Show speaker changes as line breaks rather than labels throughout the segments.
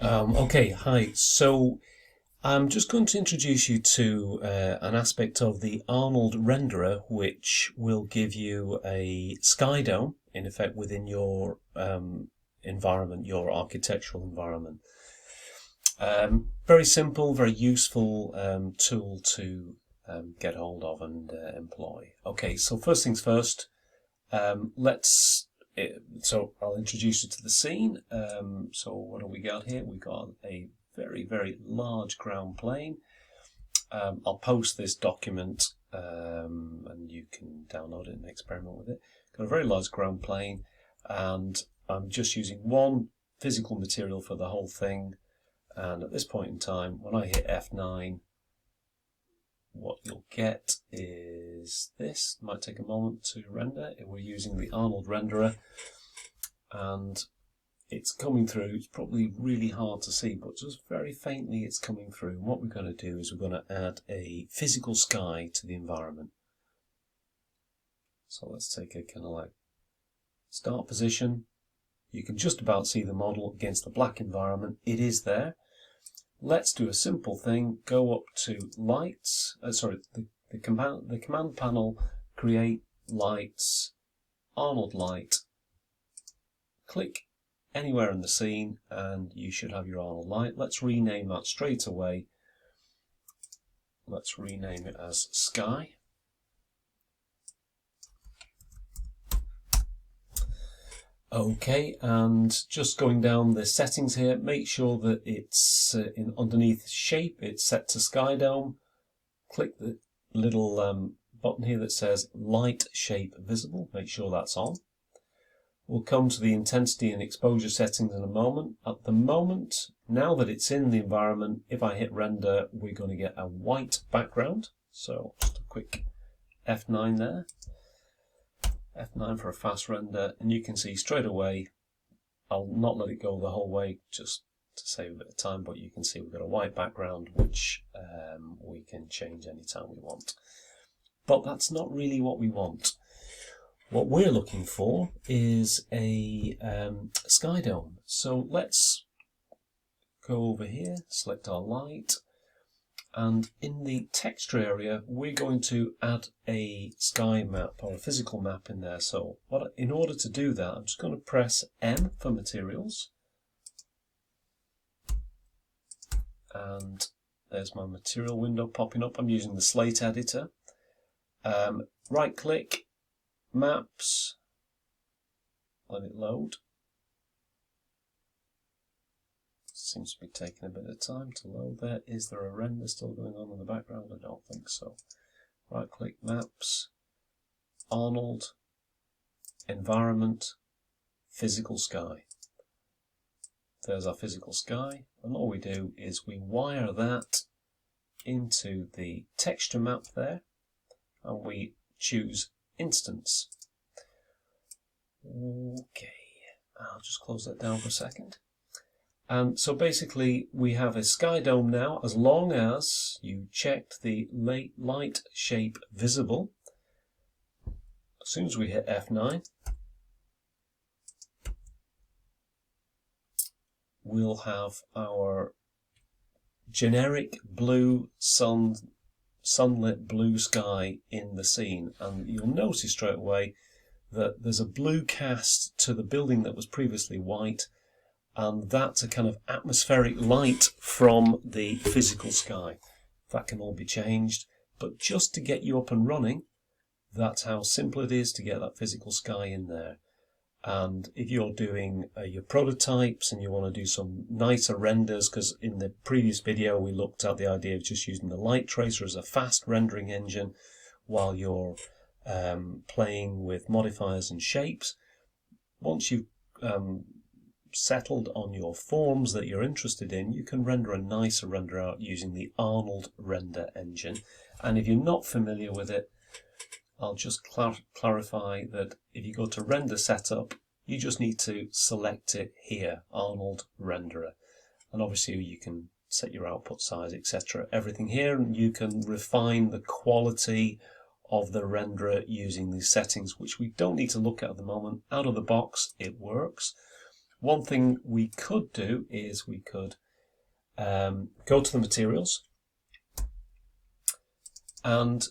Okay, hi. So I'm just going to introduce you to an aspect of the Arnold renderer, which will give you a sky dome, in effect, within your environment, your architectural environment. Very simple, very useful tool to get hold of and employ. Okay, so first things first, let's. So I'll introduce you to the scene. So what do we got here? We got a very, very large ground plane. I'll post this document and you can download it and experiment with it. Got a very large ground plane, and I'm just using one physical material for the whole thing. And at this point in time, when I hit F9, what you'll get is this. It might take a moment to render. We're using the Arnold renderer, and it's coming through. It's probably really hard to see, but just very faintly it's coming through. And what we're going to do is we're going to add a physical sky to the environment. So let's take a kind of like start position. You can just about see the model against the black environment. It is there. Let's do a simple thing. Go up to lights. The command panel. Create lights. Arnold light. Click anywhere in the scene, and you should have your Arnold light. Let's rename that straight away. Let's rename it as Sky. Okay, and just going down the settings here, make sure that it's underneath shape, it's set to Sky Dome. Click the little button here that says light shape visible, make sure that's on. We'll come to the intensity and exposure settings in a moment. At the moment, now that it's in the environment, if I hit render, we're going to get a white background. So just a quick F9 there. F9 for a fast render, and you can see straight away, I'll not let it go the whole way just to save a bit of time, but you can see we've got a white background which we can change anytime we want. But that's not really what we want. What we're looking for is a sky dome. So let's go over here, select our light, and in the texture area we're going to add a sky map or a physical map in there. So in order to do that, I'm just going to press M for materials, and there's my material window popping up. I'm using the slate editor. Right click, maps, let it load. Seems to be taking a bit of time to load there. Is there a render still going on in the background? I don't think so. Right click, maps, Arnold, environment, physical sky. There's our physical sky, and all we do is we wire that into the texture map there, and we choose instance. Okay, I'll just close that down for a second. And so basically we have a sky dome now, as long as you checked the light shape visible. As soon as we hit F9, we'll have our generic blue sunlit blue sky in the scene, and you'll notice straight away that there's a blue cast to the building that was previously white, and that's a kind of atmospheric light from the physical sky. That can all be changed, but just to get you up and running, that's how simple it is to get that physical sky in there. And if you're doing your prototypes and you want to do some nicer renders, because in the previous video we looked at the idea of just using the light tracer as a fast rendering engine while you're playing with modifiers and shapes. Once you've settled on your forms that you're interested in, you can render a nicer render out using the Arnold render engine. And if you're not familiar with it, I'll just clarify that if you go to render setup, you just need to select it here, Arnold renderer. And obviously you can set your output size, etc. Everything here, and you can refine the quality of the renderer using these settings, which we don't need to look at the moment. Out of the box, it works. one thing we could do is we could go to the materials, and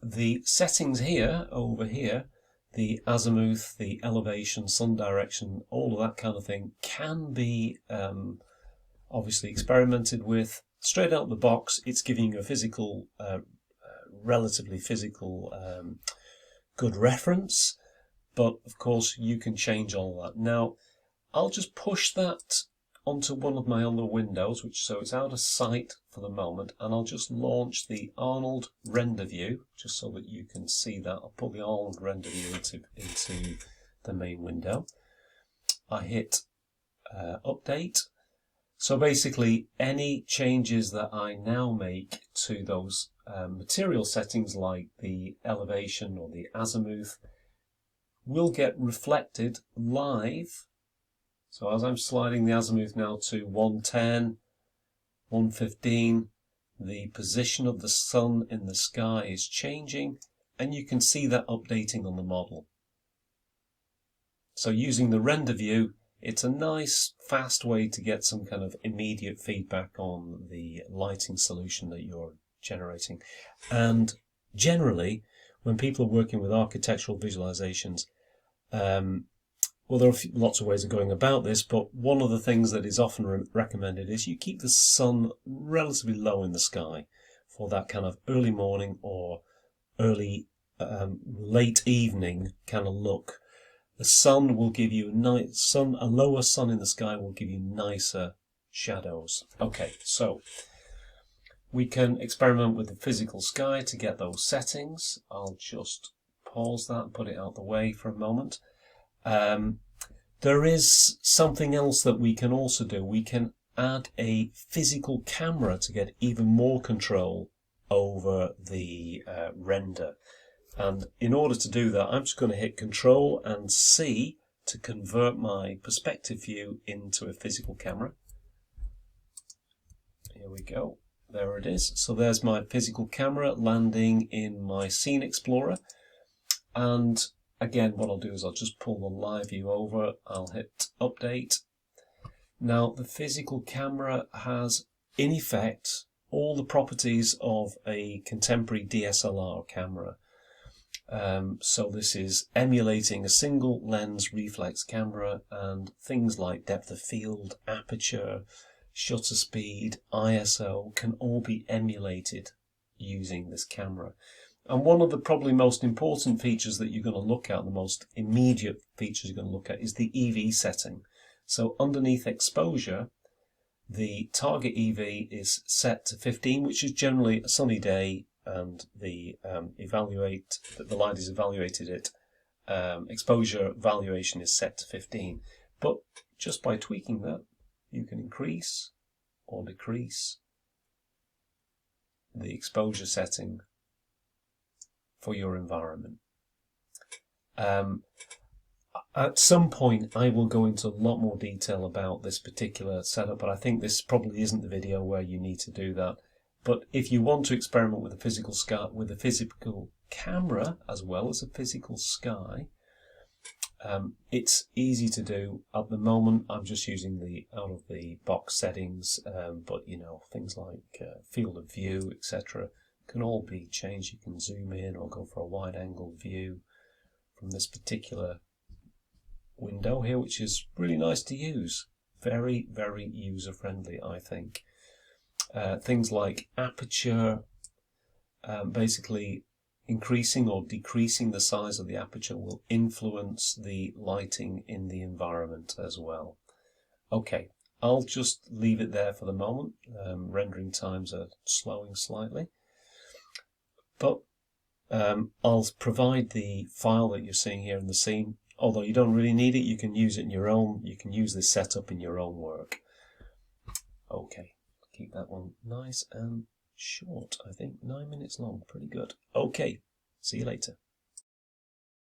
the settings here, over here, the azimuth, the elevation, sun direction, all of that kind of thing can be obviously experimented with. Straight out of the box, it's giving you a physical, relatively physical, good reference, but of course you can change all that. Now, I'll just push that onto one of my other windows, so it's out of sight for the moment, and I'll just launch the Arnold render view, just so that you can see that. I'll put the Arnold render view into the main window. I hit update. So basically, any changes that I now make to those material settings, like the elevation or the azimuth, will get reflected live. So as I'm sliding the azimuth now to 110, 115, the position of the sun in the sky is changing, and you can see that updating on the model. So using the render view, it's a nice, fast way to get some kind of immediate feedback on the lighting solution that you're generating. And generally, when people are working with architectural visualizations, well, there are lots of ways of going about this, but one of the things that is often recommended is you keep the sun relatively low in the sky for that kind of early morning or early late evening kind of look. The sun will give you a lower sun in the sky will give you nicer shadows. Okay, so we can experiment with the physical sky to get those settings. I'll just pause that and put it out the way for a moment. There is something else that we can also do. We can add a physical camera to get even more control over the render. And in order to do that, I'm just going to hit Control and C to convert my perspective view into a physical camera. Here we go. There it is. So there's my physical camera landing in my Scene Explorer. And again, what I'll do is I'll just pull the live view over. I'll hit Update. Now, the physical camera has, in effect, all the properties of a contemporary DSLR camera. So this is emulating a single lens reflex camera, and things like depth of field, aperture, shutter speed, ISO can all be emulated using this camera. And one of the probably most important features that you're going to look at, the most immediate features you're going to look at, is the EV setting. So underneath exposure, the target EV is set to 15, which is generally a sunny day, and the light is evaluated at exposure valuation is set to 15. But just by tweaking that, you can increase or decrease the exposure setting for your environment. At some point, I will go into a lot more detail about this particular setup, but I think this probably isn't the video where you need to do that. But if you want to experiment with a physical sky, with a physical camera as well as a physical sky, it's easy to do. At the moment, I'm just using the out of the box settings, but you know, things like field of view, etc., can all be changed. You can zoom in or go for a wide angle view from this particular window here, which is really nice to use. Very, very user friendly, I think. Things like aperture, basically increasing or decreasing the size of the aperture will influence the lighting in the environment as well. Okay, I'll just leave it there for the moment. Rendering times are slowing slightly. But I'll provide the file that you're seeing here in the scene. Although you don't really need it, you can use it in your own, you can use this setup in your own work. Okay, keep that one nice and short, I think 9 minutes long, pretty good. Okay, see you later.